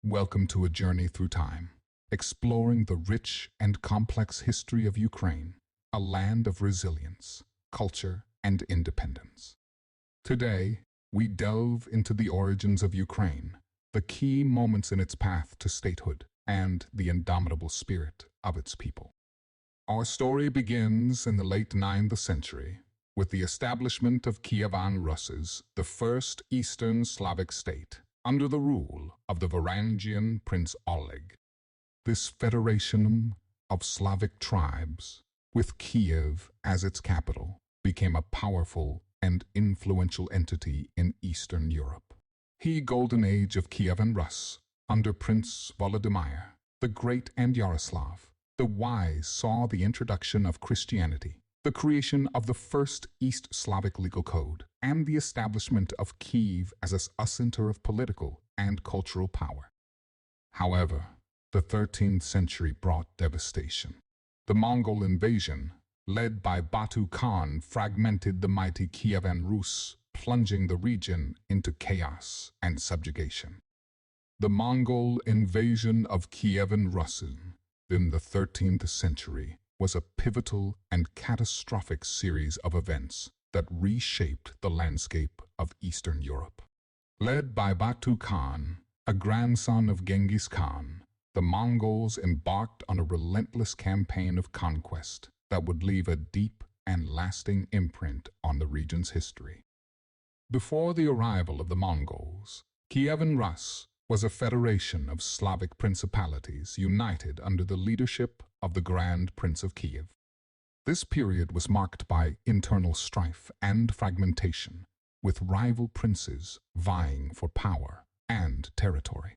Welcome to a journey through time, exploring the rich and complex history of Ukraine, a land of resilience, culture, and independence. Today, we delve into the origins of Ukraine, the key moments in its path to statehood, and the indomitable spirit of its people. Our story begins in the late 9th century, with the establishment of Kievan Rus, the first Eastern Slavic state, under the rule of the Varangian Prince Oleg. This federation of Slavic tribes, with Kiev as its capital, became a powerful and influential entity in Eastern Europe. The golden age of Kievan Rus, under Prince Volodymyr the Great and Yaroslav the Wise, saw the introduction of Christianity, the creation of the first East Slavic legal code, and the establishment of Kiev as a center of political and cultural power. However, the 13th century brought devastation. The Mongol invasion, led by Batu Khan, fragmented the mighty Kievan Rus, plunging the region into chaos and subjugation. The Mongol invasion of Kievan Rus in the 13th century was a pivotal and catastrophic series of events that reshaped the landscape of Eastern Europe. Led by Batu Khan, a grandson of Genghis Khan, the Mongols embarked on a relentless campaign of conquest that would leave a deep and lasting imprint on the region's history. Before the arrival of the Mongols, Kievan Rus was a federation of Slavic principalities united under the leadership of the Grand Prince of Kiev. This period was marked by internal strife and fragmentation, with rival princes vying for power and territory.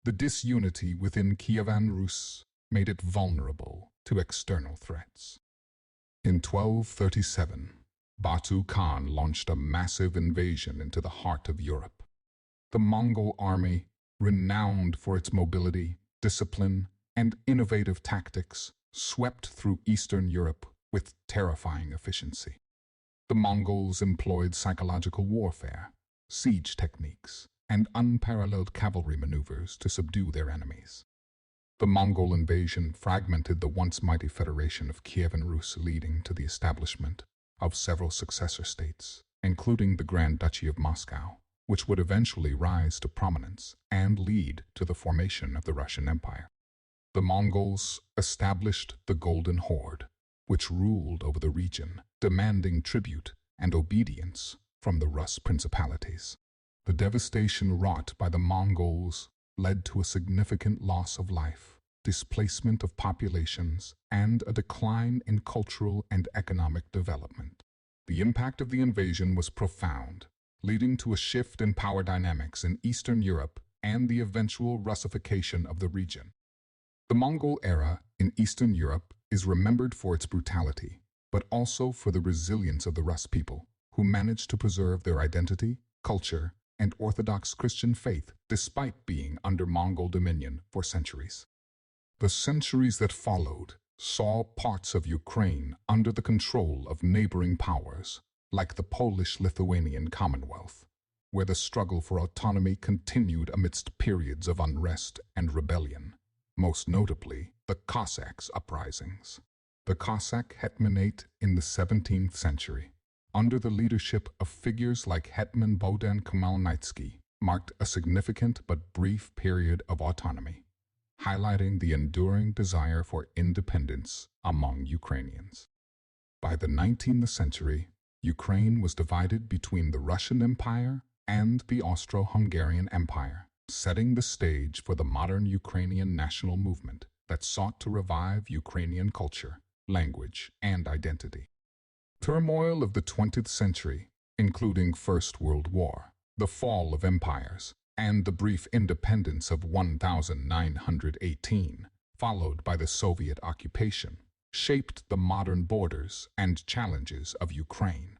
The disunity within Kievan Rus made it vulnerable to external threats. In 1237, Batu Khan launched a massive invasion into the heart of Europe. The Mongol army, renowned for its mobility, discipline, and innovative tactics, swept through Eastern Europe with terrifying efficiency. The Mongols employed psychological warfare, siege techniques, and unparalleled cavalry maneuvers to subdue their enemies. The Mongol invasion fragmented the once mighty federation of Kievan Rus, leading to the establishment of several successor states, including the Grand Duchy of Moscow, which would eventually rise to prominence and lead to the formation of the Russian Empire. The Mongols established the Golden Horde, which ruled over the region, demanding tribute and obedience from the Rus principalities. The devastation wrought by the Mongols led to a significant loss of life, displacement of populations, and a decline in cultural and economic development. The impact of the invasion was profound, leading to a shift in power dynamics in Eastern Europe and the eventual Russification of the region. The Mongol era in Eastern Europe is remembered for its brutality, but also for the resilience of the Rus people, who managed to preserve their identity, culture, and Orthodox Christian faith despite being under Mongol dominion for centuries. The centuries that followed saw parts of Ukraine under the control of neighboring powers, like the Polish-Lithuanian Commonwealth, where the struggle for autonomy continued amidst periods of unrest and rebellion, most notably the Cossacks' uprisings. The Cossack hetmanate in the 17th century, under the leadership of figures like Hetman Bohdan Khmelnytsky, marked a significant but brief period of autonomy, highlighting the enduring desire for independence among Ukrainians. By the 19th century, Ukraine was divided between the Russian Empire and the Austro-Hungarian Empire, setting the stage for the modern Ukrainian national movement that sought to revive Ukrainian culture, language, and identity. Turmoil of the 20th century, including First World War, the fall of empires, and the brief independence of 1918, followed by the Soviet occupation, shaped the modern borders and challenges of Ukraine.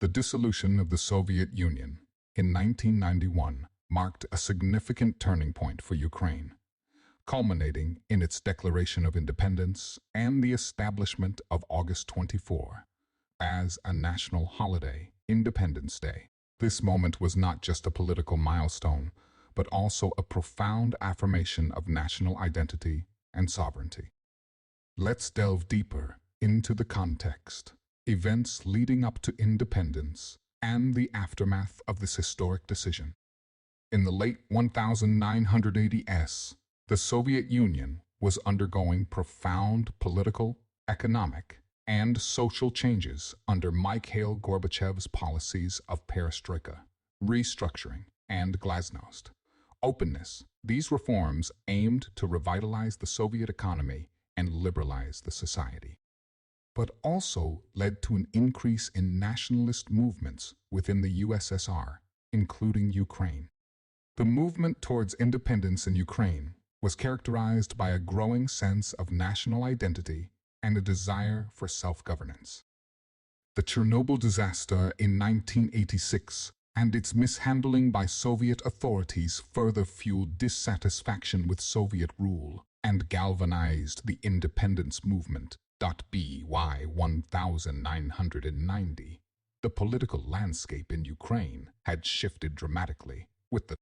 The dissolution of the Soviet Union in 1991 marked a significant turning point for Ukraine, culminating in its declaration of independence and the establishment of August 24 as a national holiday, Independence Day. This moment was not just a political milestone, but also a profound affirmation of national identity and sovereignty. Let's delve deeper into the context, events leading up to independence, and the aftermath of this historic decision. In the late 1980s, the Soviet Union was undergoing profound political, economic, and social changes under Mikhail Gorbachev's policies of perestroika, restructuring, and glasnost. Openness. These reforms aimed to revitalize the Soviet economy and liberalize the society, but also led to an increase in nationalist movements within the USSR, including Ukraine. The movement towards independence in Ukraine was characterized by a growing sense of national identity and a desire for self-governance. The Chernobyl disaster in 1986 and its mishandling by Soviet authorities further fueled dissatisfaction with Soviet rule and galvanized the independence movement. By 1990, the political landscape in Ukraine had shifted dramatically, with the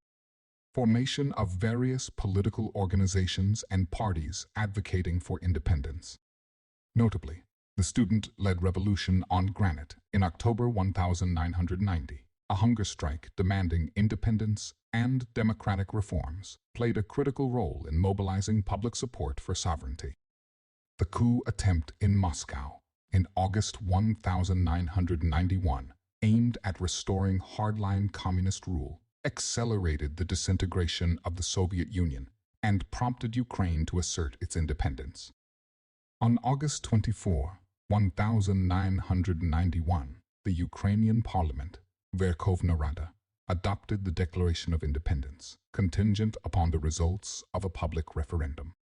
formation of various political organizations and parties advocating for independence. Notably, the student-led revolution on granite in October 1990, a hunger strike demanding independence and democratic reforms, played a critical role in mobilizing public support for sovereignty. The coup attempt in Moscow in August 1991, aimed at restoring hardline communist rule, accelerated the disintegration of the Soviet Union and prompted Ukraine to assert its independence. On August 24, 1991, the Ukrainian parliament, Verkhovna Rada, adopted the Declaration of Independence, contingent upon the results of a public referendum.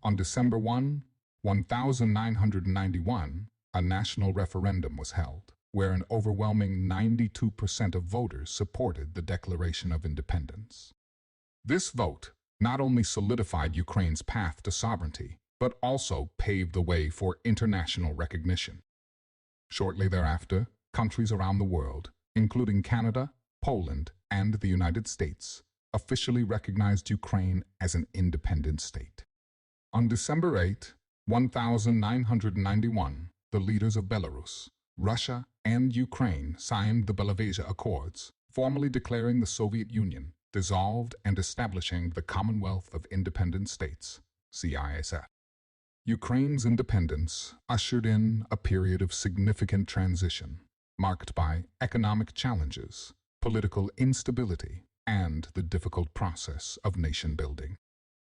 On December 1, 1991, a national referendum was held, where an overwhelming 92% of voters supported the Declaration of Independence. This vote not only solidified Ukraine's path to sovereignty, but also paved the way for international recognition. Shortly thereafter, countries around the world, including Canada, Poland, and the United States, officially recognized Ukraine as an independent state. On December 8, 1991, the leaders of Belarus, Russia, and Ukraine signed the Belovezh Accords, formally declaring the Soviet Union dissolved and establishing the Commonwealth of Independent States, CISF. Ukraine's independence ushered in a period of significant transition, marked by economic challenges, political instability, and the difficult process of nation-building.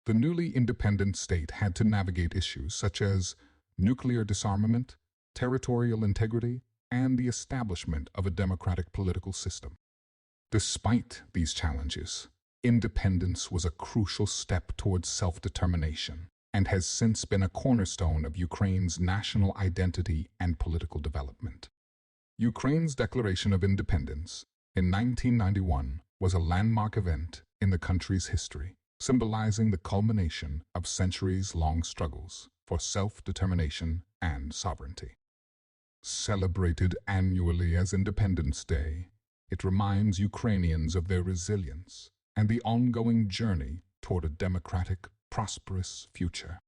The newly independent state had to navigate issues such as nuclear disarmament, territorial integrity, and the establishment of a democratic political system. Despite these challenges, independence was a crucial step towards self-determination and has since been a cornerstone of Ukraine's national identity and political development. Ukraine's Declaration of Independence in 1991 was a landmark event in the country's history, symbolizing the culmination of centuries-long struggles for self-determination and sovereignty. Celebrated annually as Independence Day, it reminds Ukrainians of their resilience and the ongoing journey toward a democratic, prosperous future.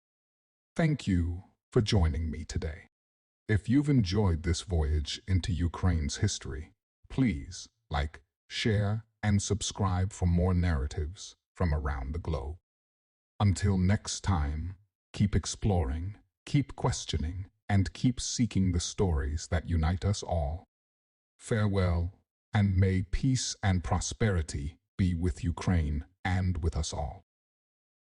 Thank you for joining me today. If you've enjoyed this voyage into Ukraine's history, please like, share, and subscribe for more narratives from around the globe. Until next time, keep exploring, keep questioning, and keep seeking the stories that unite us all. Farewell, and may peace and prosperity be with Ukraine and with us all.